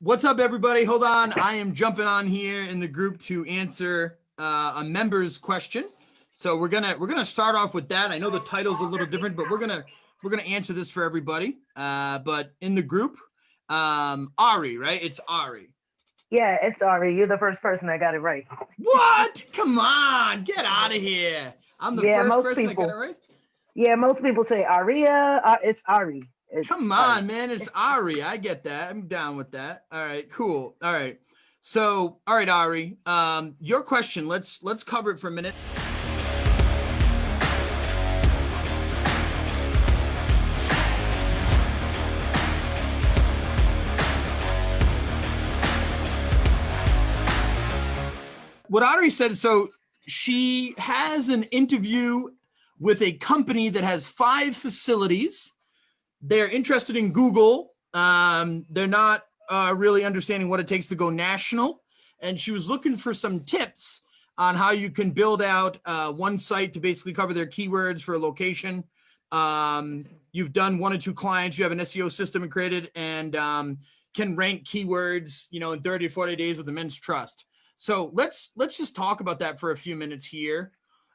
What's up, everybody? Hold on. I am jumping on here in the group to answer a member's question. So we're gonna start off with that. I know the title's a little different, but we're gonna answer this for everybody. But in the group, Ari, right? It's Ari. Yeah, it's Aryi. You're the first person that got it right. What? Come on, get out of here. I'm the first person that got it right. Yeah, most people say Aria. It's Ari. Come on, man. It's Ari. I get that. I'm down with that. All right, cool. All right. So, all right, Ari, your question, let's cover it for a minute. What Aryi said, so she has an interview with a company that has 5 facilities. They're interested in Google. They're not really understanding what it takes to go national. And she was looking for some tips on how you can build out one site to basically cover their keywords for a location. You've done 1 or 2 clients. You have an SEO system created and can rank keywords, in 30 or 40 days with immense trust. So let's just talk about that for a few minutes here.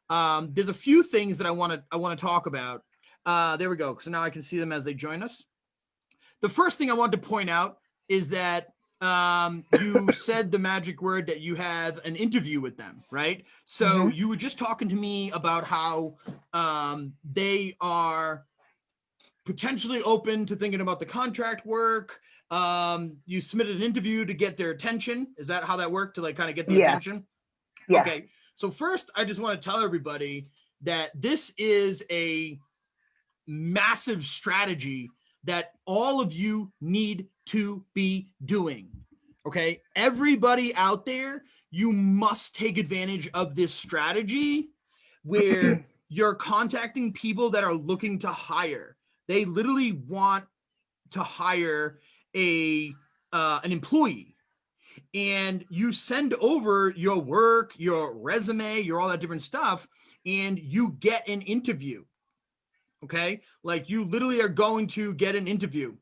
There's a few things that I want to talk about. There we go. So now I can see them as they join us. The first thing I want to point out is that you said the magic word that you have an interview with them, right? So you were just talking to me about how they are potentially open to thinking about the contract work. You submitted an interview to get their attention. Is that how that worked, to like kind of get the attention? Yeah. Okay. So first, I just want to tell everybody that this is a massive strategy that all of you need to be doing. Okay. Everybody out there, you must take advantage of this strategy where you're contacting people that are looking to hire. They literally want to hire an employee, and you send over your work, your resume, your all that different stuff, and you get an interview. Okay, like you literally are going to get an interview.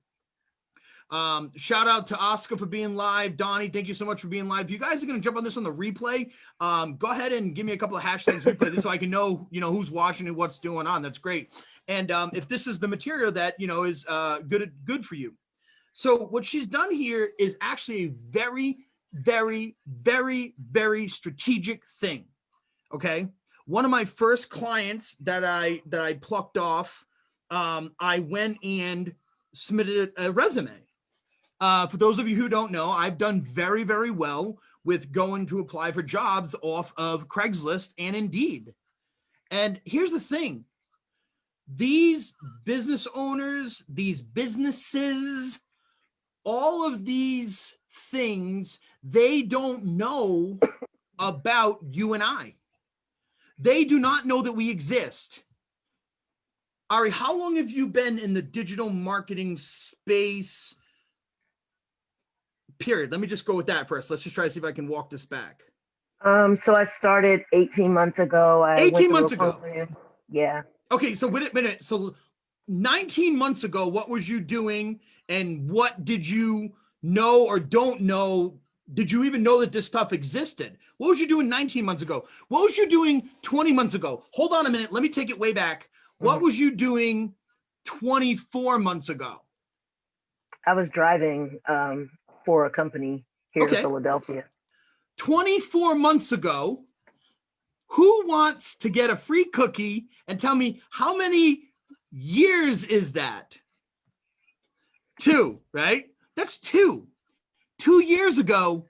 Shout out to Oscar for being live. Donnie, thank you so much for being live. If you guys are going to jump on this on the replay, go ahead and give me a couple of hashtags replay this so I can know, who's watching and what's going on. That's great. And if this is the material that, is good for you. So what she's done here is actually a very, very, very, very strategic thing. Okay. One of my first clients that I plucked off, I went and submitted a resume. For those of you who don't know, I've done very, very well with going to apply for jobs off of Craigslist and Indeed. And here's the thing. These business owners, these businesses, all of these things, they don't know about you and I. They do not know that we exist. Ari, how long have you been in the digital marketing space? Period. Let me just go with that first. Let's just try to see if I can walk this back. So I started 18 months ago. 18 months ago. Yeah. Okay, so wait a minute. So 19 months ago, what was you doing, and what did you know or don't know? Did you even know that this stuff existed? What was you doing 19 months ago? What was you doing 20 months ago? Hold on a minute. Let me take it way back. What was you doing 24 months ago? I was driving for a company here in Philadelphia. 24 months ago, who wants to get a free cookie and tell me how many years is that? 2, right? That's 2. 2 years ago,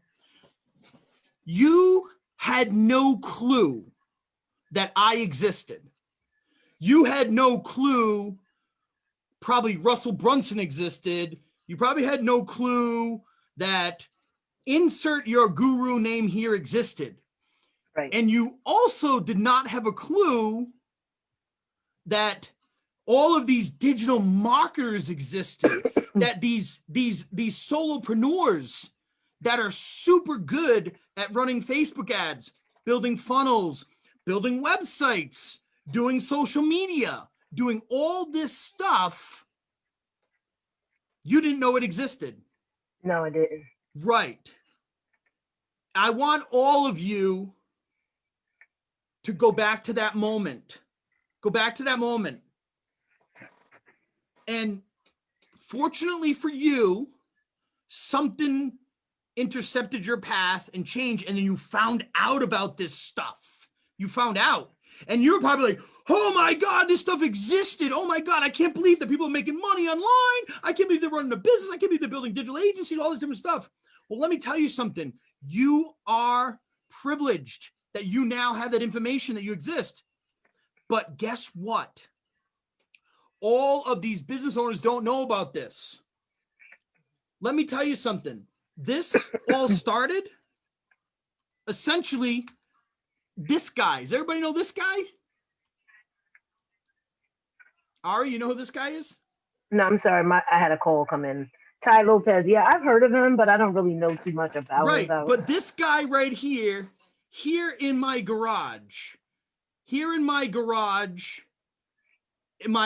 you had no clue that I existed. You had no clue probably Russell Brunson existed. You probably had no clue that insert your guru name here existed. Right. And you also did not have a clue that all of these digital marketers existed, that these solopreneurs that are super good at running Facebook ads, building funnels, building websites, doing social media, doing all this stuff, you didn't know it existed. No, I didn't. Right. I want all of you to go back to that moment. Go back to that moment. And fortunately for you, something intercepted your path and changed, and then you found out about this stuff. You found out. And you're probably like, oh my God, this stuff existed. Oh my God, I can't believe that people are making money online. I can't believe they're running a business. I can't believe they're building digital agencies, all this different stuff. Well, let me tell you something. You are privileged that you now have that information, that you exist. But guess what? All of these business owners don't know about this. Let me tell you something. This all started essentially this guy. Does everybody know this guy? Ari, you know who this guy is? No, I'm sorry. I had a call come in. Tai Lopez. Yeah, I've heard of him, but I don't really know too much about him. Right. But this guy right here in my garage, in my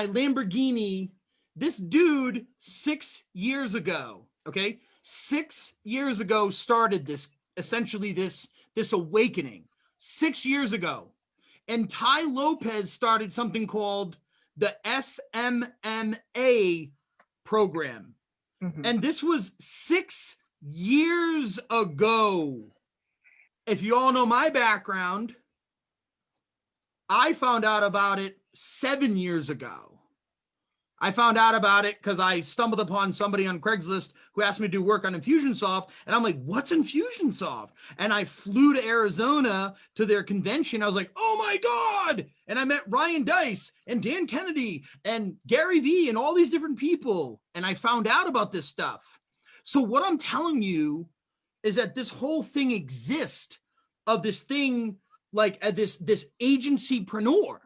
Lamborghini, this dude 6 years ago, okay? 6 years ago started this, essentially this awakening. 6 years ago. And Tai Lopez started something called the SMMA program. Mm-hmm. And this was 6 years ago. If you all know my background, I found out about it 7 years ago. I found out about it because I stumbled upon somebody on Craigslist who asked me to do work on Infusionsoft. And I'm like, what's Infusionsoft? And I flew to Arizona to their convention. I was like, oh my God. And I met Ryan Dice and Dan Kennedy and Gary Vee and all these different people. And I found out about this stuff. So what I'm telling you is that this whole thing exists, of this thing, like this agencypreneur.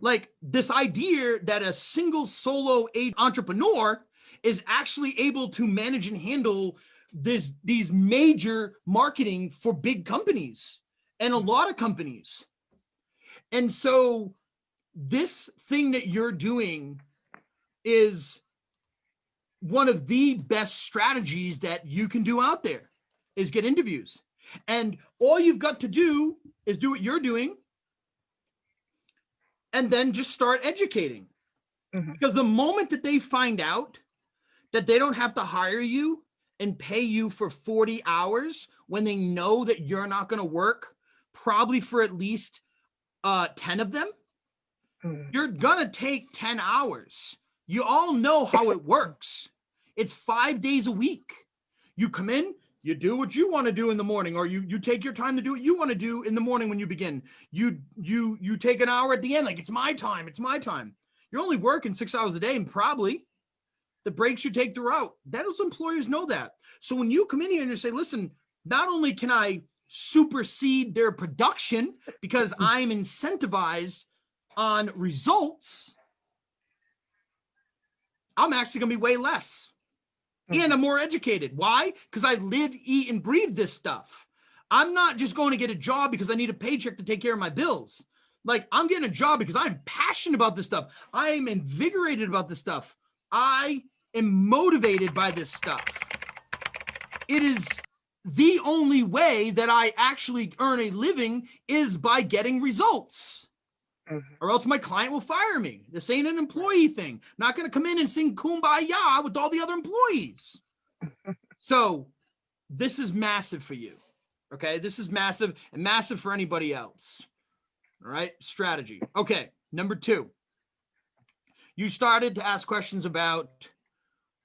Like this idea that a single solo entrepreneur is actually able to manage and handle these major marketing for big companies and a lot of companies. And so this thing that you're doing is one of the best strategies that you can do out there, is get interviews. And all you've got to do is do what you're doing, and then just start educating. Mm-hmm. Because the moment that they find out that they don't have to hire you and pay you for 40 hours when they know that you're not going to work probably for at least 10 of them, mm-hmm. You're going to take 10 hours. You all know how it works. It's 5 days a week. You come in, you do what you want to do in the morning, or you take your time to do what you want to do in the morning when you begin. You take an hour at the end, like it's my time. You're only working 6 hours a day, and probably the breaks you take throughout. Those employers know that. So when you come in here and you say, listen, not only can I supersede their production because I'm incentivized on results, I'm actually going to be way less. And I'm more educated. Why? Because I live, eat, and breathe this stuff. I'm not just going to get a job because I need a paycheck to take care of my bills. Like, I'm getting a job because I'm passionate about this stuff. I am invigorated about this stuff. I am motivated by this stuff. It is the only way that I actually earn a living is by getting results. Mm-hmm. Or else my client will fire me. This ain't an employee thing. I'm not going to come in and sing Kumbaya with all the other employees. So this is massive for you. Okay. This is massive, and massive for anybody else. All right. Strategy. Okay. Number 2, you started to ask questions about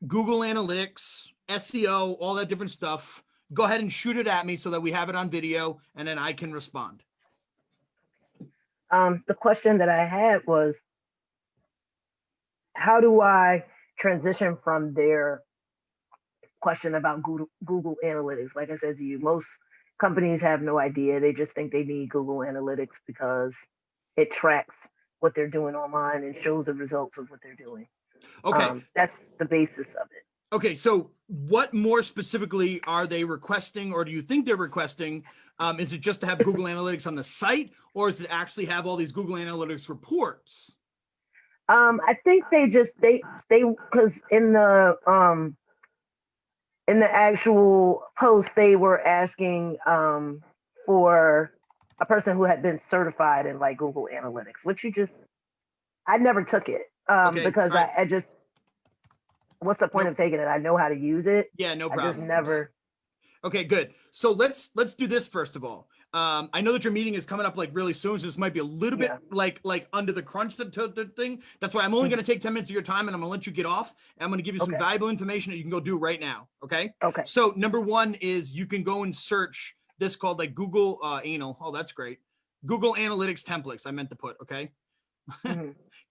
Google Analytics, SEO, all that different stuff. Go ahead and shoot it at me so that we have it on video, and then I can respond. The question that I had was, how do I transition from their question about Google Analytics? Like I said to you, most companies have no idea. They just think they need Google Analytics because it tracks what they're doing online and shows the results of what they're doing. Okay. That's the basis of it. Okay, so what more specifically are they requesting, or do you think they're requesting? Is it just to have Google Analytics on the site, or is it actually have all these Google Analytics reports? I think they because in in the actual post, they were asking for a person who had been certified in like Google Analytics, which I never took it Okay. because All right. I just, what's the point Nope. of taking it? I know how to use it. Yeah, no I just problem. never. Okay, good. So let's do this first of all. I know that your meeting is coming up like really soon, so this might be a little bit like under the crunch the thing. That's why I'm only going to take 10 minutes of your time, and I'm going to let you get off. And I'm going to give you some valuable information that you can go do right now. Okay. Okay. So number one is you can go and search this called like Google Anal. Oh, that's great. Google Analytics templates. I meant to put. Okay.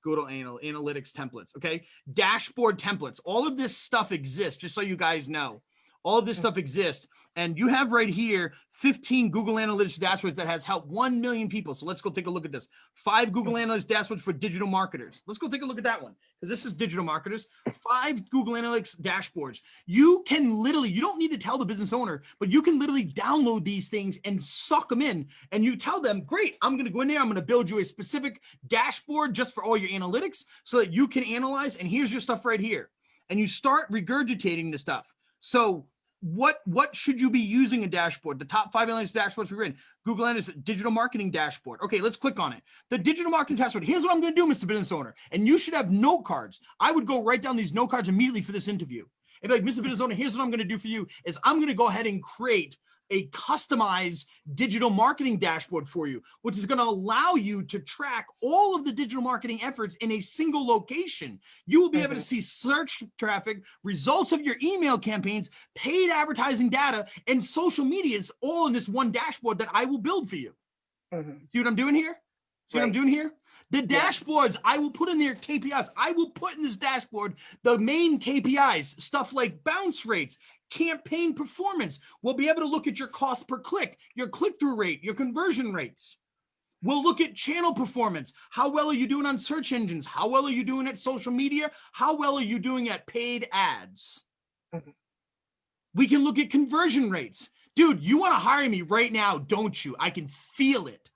Google Analytics templates. Okay. Dashboard templates. All of this stuff exists, just so you guys know. All of this stuff exists. And you have right here 15 Google Analytics dashboards that has helped 1 million people. So let's go take a look at this. 5 Google Analytics dashboards for digital marketers. Let's go take a look at that one, because this is digital marketers. 5 Google Analytics dashboards. You can literally, you don't need to tell the business owner, but you can literally download these things and suck them in. And you tell them, great, I'm going to go in there. I'm going to build you a specific dashboard just for all your analytics so that you can analyze. And here's your stuff right here. And you start regurgitating the stuff. So what should you be using a dashboard? The top 5 analytics dashboards we're in. Google Analytics digital marketing dashboard. Okay, let's click on it. The digital marketing dashboard. Here's what I'm going to do, Mr. Business Owner. And you should have note cards. I would go write down these note cards immediately for this interview. And be like, Mr. Business Owner, here's what I'm going to do for you is I'm going to go ahead and create a customized digital marketing dashboard for you, which is going to allow you to track all of the digital marketing efforts in a single location. You will be able to see search traffic, results of your email campaigns, paid advertising data, and social medias all in this one dashboard that I will build for you. See what I'm doing here? See what I'm doing here? The dashboards, I will put in their KPIs. I will put in this dashboard the main KPIs, stuff like bounce rates, campaign performance. We'll be able to look at your cost per click, your click-through rate, your conversion rates. We'll look at channel performance. How well are you doing on search engines? How well are you doing at social media? How well are you doing at paid ads? We can look at conversion rates. Dude, you want to hire me right now, don't you? I can feel it.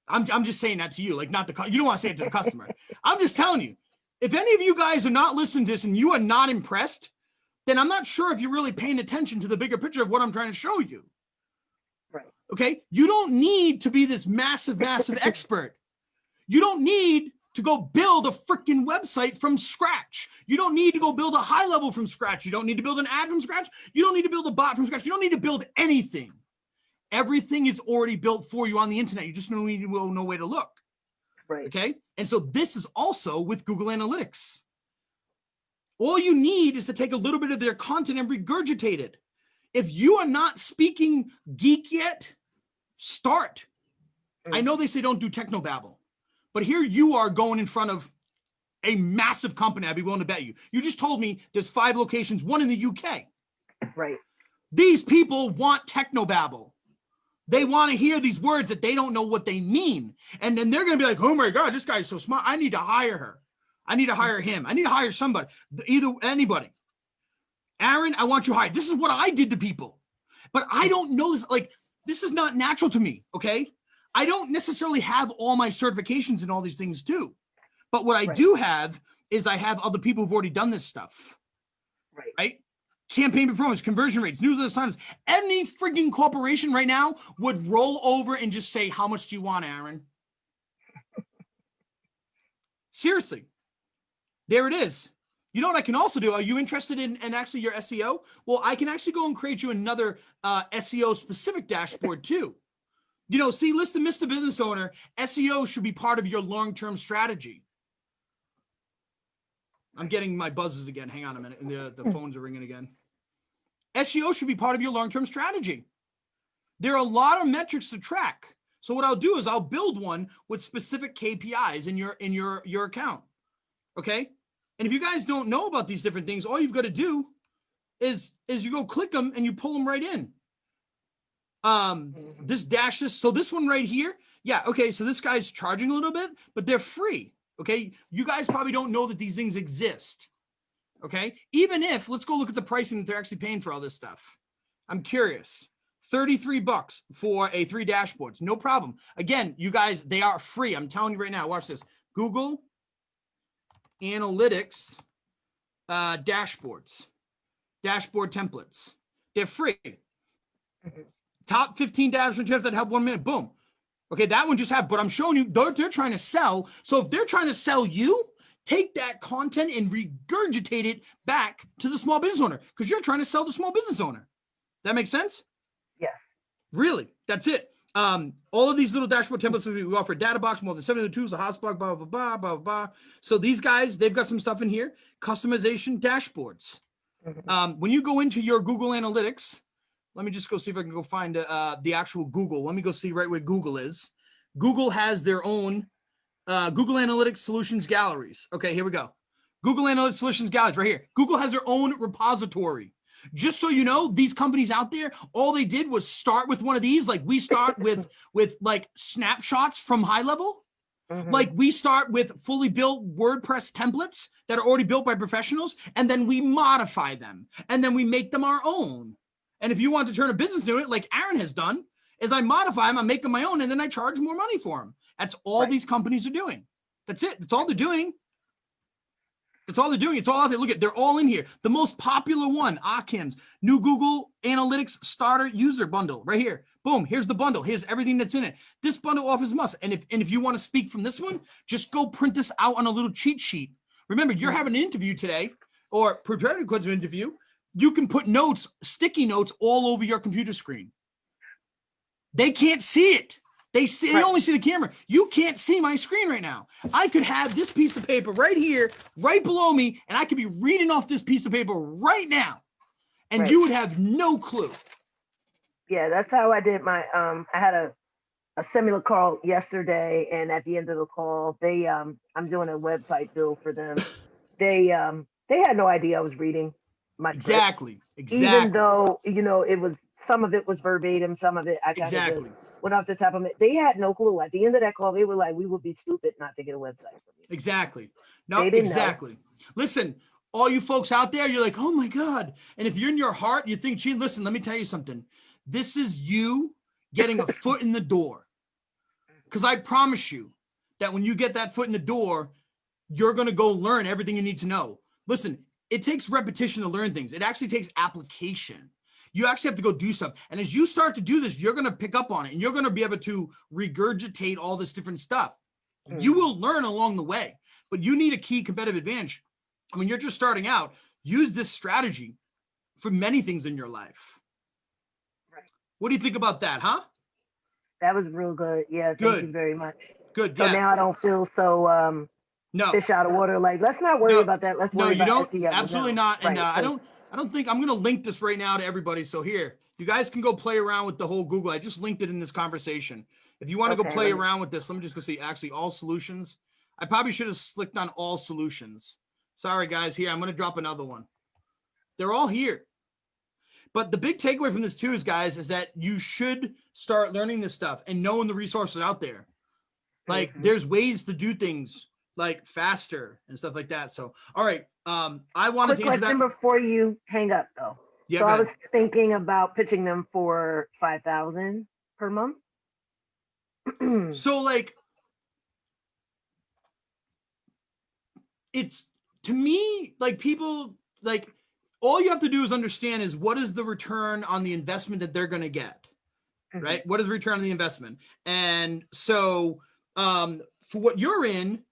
I'm just saying that to you, like not the, you don't want to say it to the customer. I'm just telling you, if any of you guys are not listening to this and you are not impressed, then I'm not sure if you're really paying attention to the bigger picture of what I'm trying to show you. Right. Okay. You don't need to be this massive expert. You don't need to go build a freaking website from scratch. You don't need to go build a high level from scratch. You don't need to build an ad from scratch. You don't need to build a bot from scratch. You don't need to build anything. Everything is already built for you on the internet. You just don't need to know where to look. Right. Okay. And so this is also with Google Analytics. All you need is to take a little bit of their content and regurgitate it. If you are not speaking geek yet, start. I know they say don't do technobabble, but here you are going in front of a massive company. I'd be willing to bet you. You just told me there's 5 locations, 1 in the UK. Right. These people want technobabble. They want to hear these words that they don't know what they mean. And then they're going to be like, oh my God, this guy's so smart. I need to hire her. I need to hire him. I need to hire somebody, anybody. Aaron, I want you hired. This is what I did to people. But I don't know this. Like, this is not natural to me, okay? I don't necessarily have all my certifications and all these things too. But what I do have is I have other people who've already done this stuff. Right? Campaign performance, conversion rates, newsletter signups. Any frigging corporation right now would roll over and just say, how much do you want, Aaron? Seriously. There it is. You know what I can also do? Are you interested in actually your SEO? Well, I can actually go and create you another SEO specific dashboard too. You know, see, listen, Mr. Business Owner, SEO should be part of your long-term strategy. I'm getting my buzzes again. Hang on a minute. And the phones are ringing again. SEO should be part of your long-term strategy. There are a lot of metrics to track. So what I'll do is I'll build one with specific KPIs in your account. Okay. And if you guys don't know about these different things, all you've got to do is you go click them and you pull them right in. So this one right here. Yeah. Okay. So this guy's charging a little bit, but they're free. Okay. You guys probably don't know that these things exist. Okay. Even if, let's go look at the pricing that they're actually paying for all this stuff. I'm curious. $33 for 3 dashboards. No problem. Again, you guys, they are free. I'm telling you right now, watch this. Google Analytics dashboard templates. They're free. Mhm. Top 15 dashboard tips that help 1 minute. Boom. Okay, that one just happened, but I'm showing you they're trying to sell. So if they're trying to sell you, take that content and regurgitate it back to the small business owner because you're trying to sell the small business owner. That makes sense? Yes. Really, that's it. All of these little dashboard templates, we offer a data box, more than 70 tools, a hotspot, blah, blah, blah, blah, blah. So these guys, they've got some stuff in here. Customization dashboards. Mhm. When you go into your Google Analytics, let me just go see if I can go find the actual Google. Let me go see right where Google is. Google has their own Google Analytics Solutions Galleries. Okay, here we go. Google Analytics Solutions Galleries right here. Google has their own repository. Just so you know, these companies out there, all they did was start with one of these. Like we start with like snapshots from high level. Mhm. Like we start with fully built WordPress templates that are already built by professionals, and then we modify them, and then we make them our own. And if you want to turn a business into it, like Aaron has done, is I modify them, I make them my own, and then I charge more money for them. That's all Right. these companies are doing. That's it. That's all they're doing. That's all they're doing. It's all out there. Look at, they're all in here. The most popular one, 𝒂𝒓𝒏, new Google Analytics Starter User Bundle, right here. Boom, here's the bundle. Here's everything that's in it. This bundle offers must. And if you want to speak from this one, just go print this out on a little cheat sheet. Remember, you're having an interview today or preparing to go to an interview. You can put notes, sticky notes all over your computer screen. They can't see it. They only see the camera. You can't see my screen right now. I could have this piece of paper right here, right below me, and I could be reading off this piece of paper right now, and you would have no clue. Yeah, that's how I did my. I had a similar call yesterday, and at the end of the call, they I'm doing a website build for them. They had no idea I was reading my script. Exactly. Even though it was, some of it was verbatim, some of it I kind of just went off the top of it. They had no clue. At the end of that call, they were like, "We would be stupid not to get a website from you." Exactly. No, exactly. Listen, all you folks out there, you're like, "Oh my God!" And if you're in your heart, you think, "Gee, listen, let me tell you something. This is you getting a foot in the door." Because I promise you that when you get that foot in the door, you're going to go learn everything you need to know. Listen, it takes repetition to learn things. It actually takes application. You actually have to go do stuff. And as you start to do this, you're going to pick up on it and you're going to be able to regurgitate all this different stuff. Mm-hmm. You will learn along the way, but you need a key competitive advantage. When you're just starting out, use this strategy for many things in your life. Right. What do you think about that, huh? That was real good. Yeah, thank you very much. Good. So now I don't feel so fish out of water. Like, let's not worry about that. Let's worry about SEO. Absolutely not. And I don't think I'm going to link this right now to everybody. So here, you guys can go play around with the whole Google. I just linked it in this conversation. If you want to go play around with this, let me just go see actually all solutions. I probably should have clicked on all solutions. Sorry, guys. Here, I'm going to drop another one. They're all here. But the big takeaway from this too is, guys, is that you should start learning this stuff and knowing the resources out there. Like there's ways to do things like faster and stuff like that. So, all right. I wanted to answer that. Before you hang up though. Yeah, so I was thinking about pitching them for $5,000 per month. So like, it's, to me, like, people, like, all you have to do is understand is what is the return on the investment that they're going to get, right? What is the return on the investment? And so for what you're in,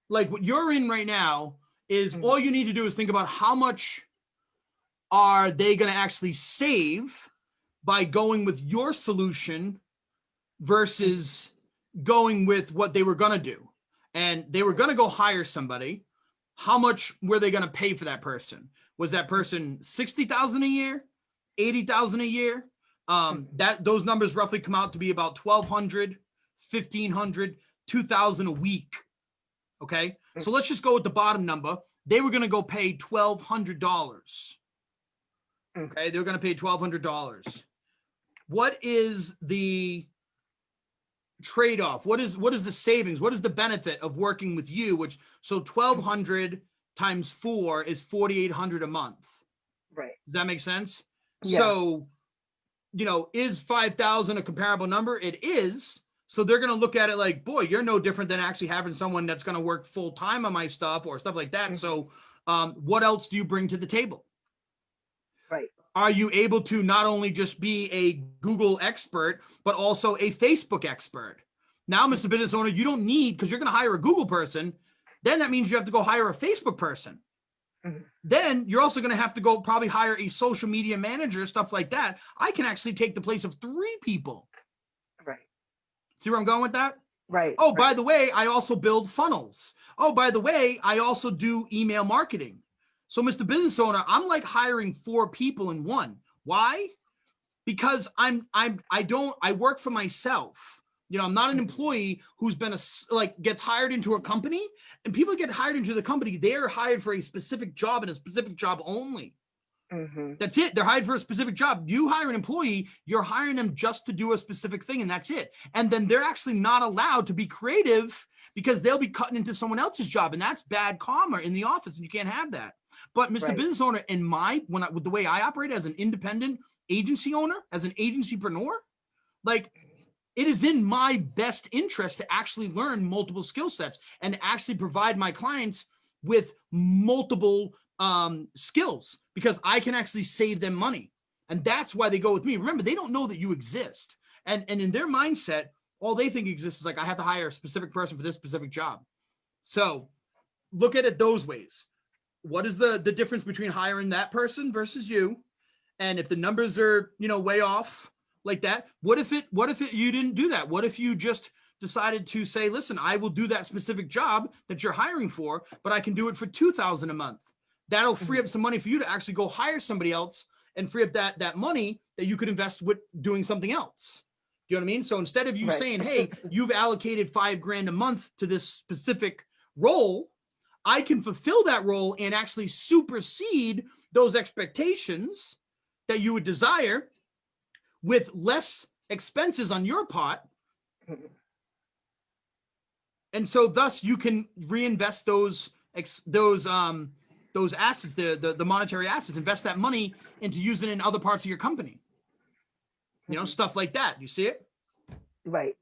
like what you're in right now is all you need to do is think about how much are they going to actually save by going with your solution versus going with what they were going to do. And they were going to go hire somebody. How much were they going to pay for that person? Was that person $60,000 a year, $80,000 a year? Those numbers roughly come out to be about $1,200, $1,500, $2,000 a week. Okay, so let's just go with the bottom number. They were going to go pay $1,200. Okay, they were going to pay $1,200. What is the trade-off? What is the savings? What is the benefit of working with you? Which, so 1,200 times 4 is 4,800 a month. Right. Does that make sense? Yeah. So, is 5,000 a comparable number? It is. So they're going to look at it like, boy, you're no different than actually having someone that's going to work full time on my stuff or stuff like that. So what else do you bring to the table? Right. are you able to not only just be a Google expert, but also a Facebook expert? Now, Mr. Business Owner, you don't need, because you're going to hire a Google person, then that means you have to go hire a Facebook person. Then you're also going to have to go probably hire a social media manager, stuff like that. I can actually take the place of 3 people. Right. See where I'm going with that? Right. Oh, right. by the way, I also build funnels. Oh, by the way, I also do email marketing. So, Mr. Business Owner, I'm like hiring 4 people in one. Why? Because I work for myself. You know, I'm not an employee who's been gets hired into a company, and people get hired into the company. They're hired for a specific job and a specific job only. That's it. They're hired for a specific job. You hire an employee, you're hiring them just to do a specific thing, and that's it. And then they're actually not allowed to be creative because they'll be cutting into someone else's job, and that's bad karma in the office, and you can't have that. But Mr. Right. Business Owner, with the way I operate as an independent agency owner, as an agencypreneur, like, it is in my best interest to actually learn multiple skill sets and actually provide my clients with multiple skills, because I can actually save them money. And that's why they go with me. Remember, they don't know that you exist. And in their mindset, all they think exists is like, I have to hire a specific person for this specific job. So look at it those ways. What is the difference between hiring that person versus you? And if the numbers are, way off like that, what if you didn't do that? What if you just decided to say, listen, I will do that specific job that you're hiring for, but I can do it for $2,000 a month. That'll free up some money for you to actually go hire somebody else and free up that money that you could invest with doing something else. Do you know what I mean? So instead of you saying, hey, you've allocated $5,000 a month to this specific role, I can fulfill that role and actually supersede those expectations that you would desire with less expenses on your part. And so thus you can reinvest those assets, the monetary assets, invest that money into using it in other parts of your company. Stuff like that. You see it? Right.